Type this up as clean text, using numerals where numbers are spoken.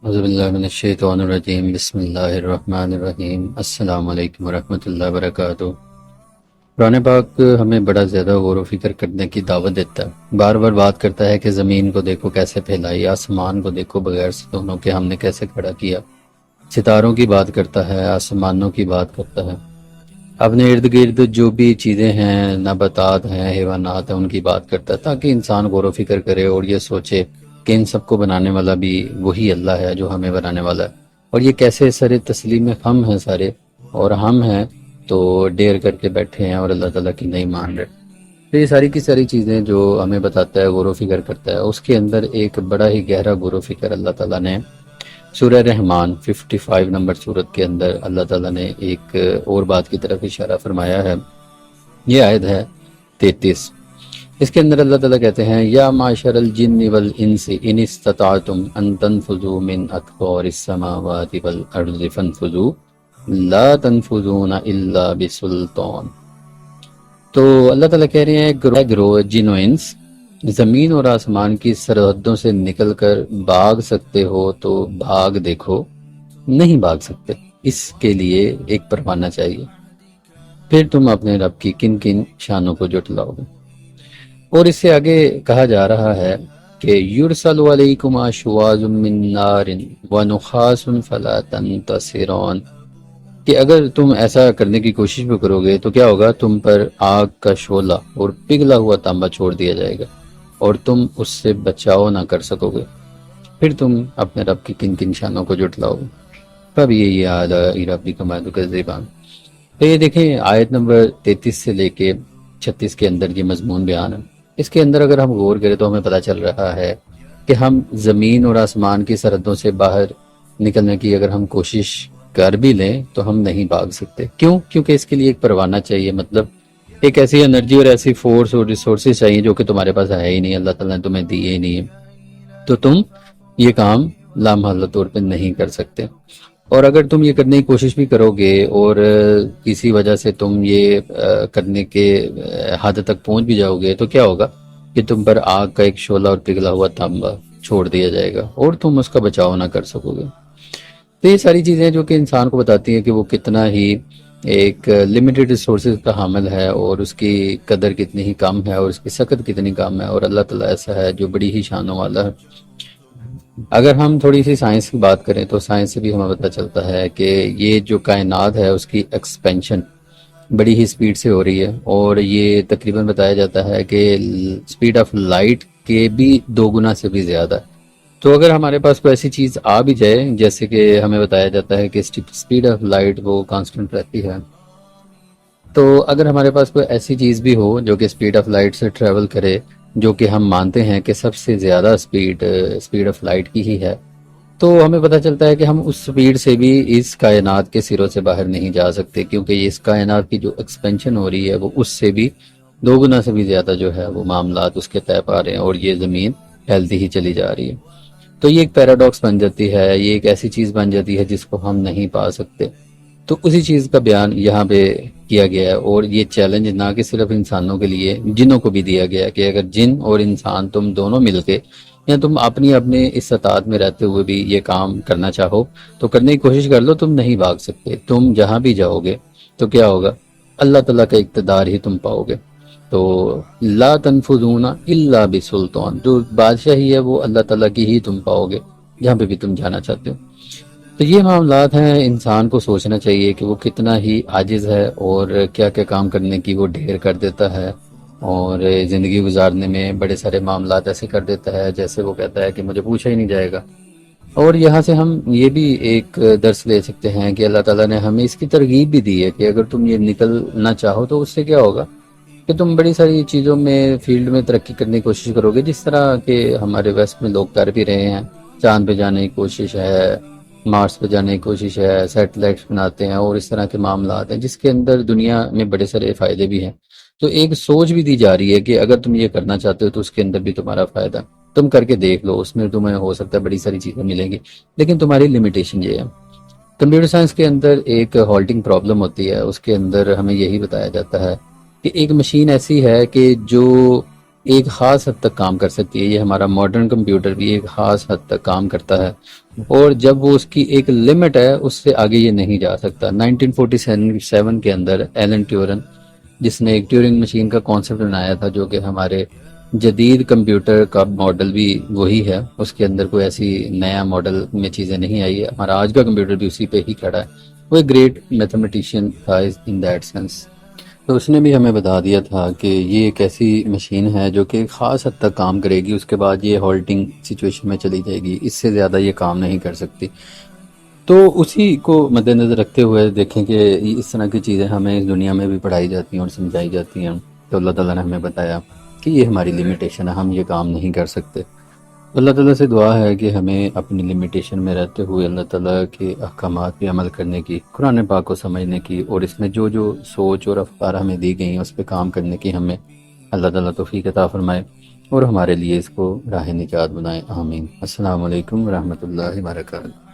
اعوذ باللہ من الشیطان الرجیم بسم اللہ الرحمن الرحیم السلام علیکم ورحمۃ اللہ وبرکاتہ۔ قرآن پاک ہمیں بڑا زیادہ غور و فکر کرنے کی دعوت دیتا ہے، بار بار بات کرتا ہے کہ زمین کو دیکھو کیسے پھیلائی، آسمان کو دیکھو بغیر ستونوں کے ہم نے کیسے کھڑا کیا، ستاروں کی بات کرتا ہے، آسمانوں کی بات کرتا ہے، اپنے ارد گرد جو بھی چیزیں ہیں، نباتات ہیں، حیوانات ہیں، ان کی بات کرتا ہے تاکہ انسان غور و فکر کرے اور یہ سوچے کہ ان سب کو بنانے والا بھی وہی اللہ ہے جو ہمیں بنانے والا ہے، اور یہ کیسے سر تسلیم ہم ہیں سارے، اور ہم ہیں تو ڈیر کر کے بیٹھے ہیں اور اللہ تعالیٰ کی نہیں مان رہے۔ تو یہ ساری کی ساری چیزیں جو ہمیں بتاتا ہے، غور و فکر کرتا ہے، اس کے اندر ایک بڑا ہی گہرا غور و فکر اللہ تعالیٰ نے سورہ رحمان 55 نمبر سورت کے اندر اللہ تعالیٰ نے ایک اور بات کی طرف اشارہ فرمایا ہے۔ یہ آیت ہے 33۔ اس کے اندر اللہ تعالیٰ کہتے ہیں یا معاشر الجن والانس ان استطعتم ان تنفذوا من اقطار السماوات والارض فانفذوا لا تنفذون الا بسلطان۔ تو اللہ تعالیٰ کہہ رہے ہیں گروہ جن و انس، زمین اور آسمان کی سرحدوں سے نکل کر بھاگ سکتے ہو تو بھاگ دیکھو، نہیں بھاگ سکتے، اس کے لیے ایک پروانہ چاہیے، پھر تم اپنے رب کی کن کن شانوں کو جٹلاؤ گے۔ اور اس سے آگے کہا جا رہا ہے کہ یرسل علیکم شواظ من نار ونخاس فلا تنتصرون، کہ اگر تم ایسا کرنے کی کوشش بھی کرو گے تو کیا ہوگا، تم پر آگ کا شعلہ اور پگھلا ہوا تانبا چھوڑ دیا جائے گا اور تم اس سے بچاؤ نہ کر سکو گے، پھر تم اپنے رب کی کن کن شانوں کو جٹلاؤ گے۔ فَبِأَيِّ آلَاءِ رَبِّكُمَا تُكَذِّبَانِ۔ تو یہ دیکھیں آیت نمبر 33 سے لے کے 36 کے اندر یہ مضمون بیان ہے۔ اس کے اندر اگر ہم غور کریں تو ہمیں پتہ چل رہا ہے کہ ہم زمین اور آسمان کی سرحدوں سے باہر نکلنے کی اگر ہم کوشش کر بھی لیں تو ہم نہیں بھاگ سکتے۔ کیوں؟ کیونکہ اس کے لیے ایک پروانہ چاہیے، مطلب ایک ایسی انرجی اور ایسی فورس اور ریسورسز چاہیے جو کہ تمہارے پاس ہے ہی نہیں، اللہ تعالیٰ نے تمہیں دی ہی نہیں ہے، تو تم یہ کام لامحالہ طور پہ نہیں کر سکتے۔ اور اگر تم یہ کرنے کی کوشش بھی کرو گے اور کسی وجہ سے تم یہ کرنے کے حد تک پہنچ بھی جاؤ گے تو کیا ہوگا کہ تم پر آگ کا ایک شعلہ اور پگھلا ہوا تانبا چھوڑ دیا جائے گا اور تم اس کا بچاؤ نہ کر سکو گے۔ تو یہ ساری چیزیں جو کہ انسان کو بتاتی ہیں کہ وہ کتنا ہی ایک لمیٹڈ ریسورسز کا حامل ہے اور اس کی قدر کتنی ہی کم ہے اور اس کی سخت کتنی کم ہے، اور اللہ تعالیٰ ایسا ہے جو بڑی ہی شانوں والا ہے۔ اگر ہم تھوڑی سی سائنس کی بات کریں تو سائنس سے بھی ہمیں پتہ چلتا ہے کہ یہ جو کائنات ہے اس کی ایکسپینشن بڑی ہی سپیڈ سے ہو رہی ہے، اور یہ تقریباً بتایا جاتا ہے کہ سپیڈ آف لائٹ کے بھی 2 گنا سے بھی زیادہ ہے۔ تو اگر ہمارے پاس کوئی ایسی چیز آ بھی جائے، جیسے کہ ہمیں بتایا جاتا ہے کہ سپیڈ آف لائٹ وہ کانسٹنٹ رہتی ہے، تو اگر ہمارے پاس کوئی ایسی چیز بھی ہو جو کہ سپیڈ آف لائٹ سے ٹریول کرے، جو کہ ہم مانتے ہیں کہ سب سے زیادہ سپیڈ آف لائٹ کی ہی ہے، تو ہمیں پتہ چلتا ہے کہ ہم اس سپیڈ سے بھی اس کائنات کے سروں سے باہر نہیں جا سکتے، کیونکہ یہ اس کائنات کی جو ایکسپینشن ہو رہی ہے وہ اس سے بھی 2 گنا سے بھی زیادہ جو ہے وہ معاملات اس کے طے پا رہے ہیں، اور یہ زمین پھیلتی ہی چلی جا رہی ہے۔ تو یہ ایک پیراڈاکس بن جاتی ہے، یہ ایک ایسی چیز بن جاتی ہے جس کو ہم نہیں پا سکتے۔ تو اسی چیز کا بیان یہاں پہ کیا گیا ہے، اور یہ چیلنج نہ کہ صرف انسانوں کے لیے، جنوں کو بھی دیا گیا ہے کہ اگر جن اور انسان تم دونوں مل کے یا تم اپنی اپنے استطاعت میں رہتے ہوئے بھی یہ کام کرنا چاہو تو کرنے کی کوشش کر لو، تم نہیں بھاگ سکتے۔ تم جہاں بھی جاؤ گے تو کیا ہوگا، اللہ تعالیٰ کا اقتدار ہی تم پاؤ گے۔ تو لا تنفذون الا بسلطان، جو بادشاہی ہے وہ اللہ تعالیٰ کی ہی تم پاؤ گے جہاں پہ بھی تم جانا چاہتے ہو۔ تو یہ معاملات ہیں، انسان کو سوچنا چاہیے کہ وہ کتنا ہی عاجز ہے اور کیا کیا کام کرنے کی وہ ڈھیر کر دیتا ہے، اور زندگی گزارنے میں بڑے سارے معاملات ایسے کر دیتا ہے جیسے وہ کہتا ہے کہ مجھے پوچھا ہی نہیں جائے گا۔ اور یہاں سے ہم یہ بھی ایک درس لے سکتے ہیں کہ اللہ تعالیٰ نے ہمیں اس کی ترغیب بھی دی ہے کہ اگر تم یہ نکلنا چاہو تو اس سے کیا ہوگا کہ تم بڑی ساری چیزوں میں فیلڈ میں ترقی کرنے کی کوشش کرو گے، جس طرح کہ ہمارے ویسٹ میں لوگ کر بھی رہے ہیں۔ چاند پہ جانے کی کوشش ہے، مارس پہ جانے کی کوشش ہے، سیٹلائٹس بناتے ہیں اور اس طرح کے معاملات ہیں جس کے اندر دنیا میں بڑے سارے فائدے بھی ہیں۔ تو ایک سوچ بھی دی جا رہی ہے کہ اگر تم یہ کرنا چاہتے ہو تو اس کے اندر بھی تمہارا فائدہ، تم کر کے دیکھ لو، اس میں تمہیں ہو سکتا ہے بڑی ساری چیزیں ملیں گی، لیکن تمہاری لمیٹیشن یہ ہے۔ کمپیوٹر سائنس کے اندر ایک ہالٹنگ پرابلم ہوتی ہے، اس کے اندر ہمیں یہی بتایا جاتا ہے کہ ایک مشین ایسی ہے کہ جو ایک خاص حد تک کام کر سکتی ہے، یہ ہمارا ماڈرن کمپیوٹر بھی ایک خاص حد تک کام کرتا ہے، اور جب وہ اس کی ایک لمٹ ہے اس سے آگے یہ نہیں جا سکتا۔ 1947 کے اندر ایلن ٹیورن، جس نے ایک ٹیورنگ مشین کا کانسیپٹ بنایا تھا، جو کہ ہمارے جدید کمپیوٹر کا ماڈل بھی وہی ہے، اس کے اندر کوئی ایسی نیا ماڈل میں چیزیں نہیں آئی ہے، ہمارا آج کا کمپیوٹر بھی اسی پہ ہی کھڑا ہے۔ وہ ایک گریٹ میتھمیٹیشین تھا ان دیٹ سینس۔ تو اس نے بھی ہمیں بتا دیا تھا کہ یہ ایک ایسی مشین ہے جو کہ ایک خاص حد تک کام کرے گی، اس کے بعد یہ ہالٹنگ سچویشن میں چلی جائے گی، اس سے زیادہ یہ کام نہیں کر سکتی۔ تو اسی کو مد نظر رکھتے ہوئے دیکھیں کہ اس طرح کی چیزیں ہمیں اس دنیا میں بھی پڑھائی جاتی ہیں اور سمجھائی جاتی ہیں، تو اللہ تعالیٰ نے ہمیں بتایا کہ یہ ہماری لمیٹیشن ہے، ہم یہ کام نہیں کر سکتے۔ اللہ تعالیٰ سے دعا ہے کہ ہمیں اپنی لمیٹیشن میں رہتے ہوئے اللہ تعالیٰ کے احکامات پہ عمل کرنے کی، قرآن پاک کو سمجھنے کی، اور اس میں جو جو سوچ اور افکار ہمیں دی گئی ہیں اس پہ کام کرنے کی ہمیں اللہ تعالیٰ توفیق عطا فرمائے، اور ہمارے لیے اس کو راہ نجات بنائے، آمین۔ السلام علیکم ورحمۃ اللہ وبرکاتہ۔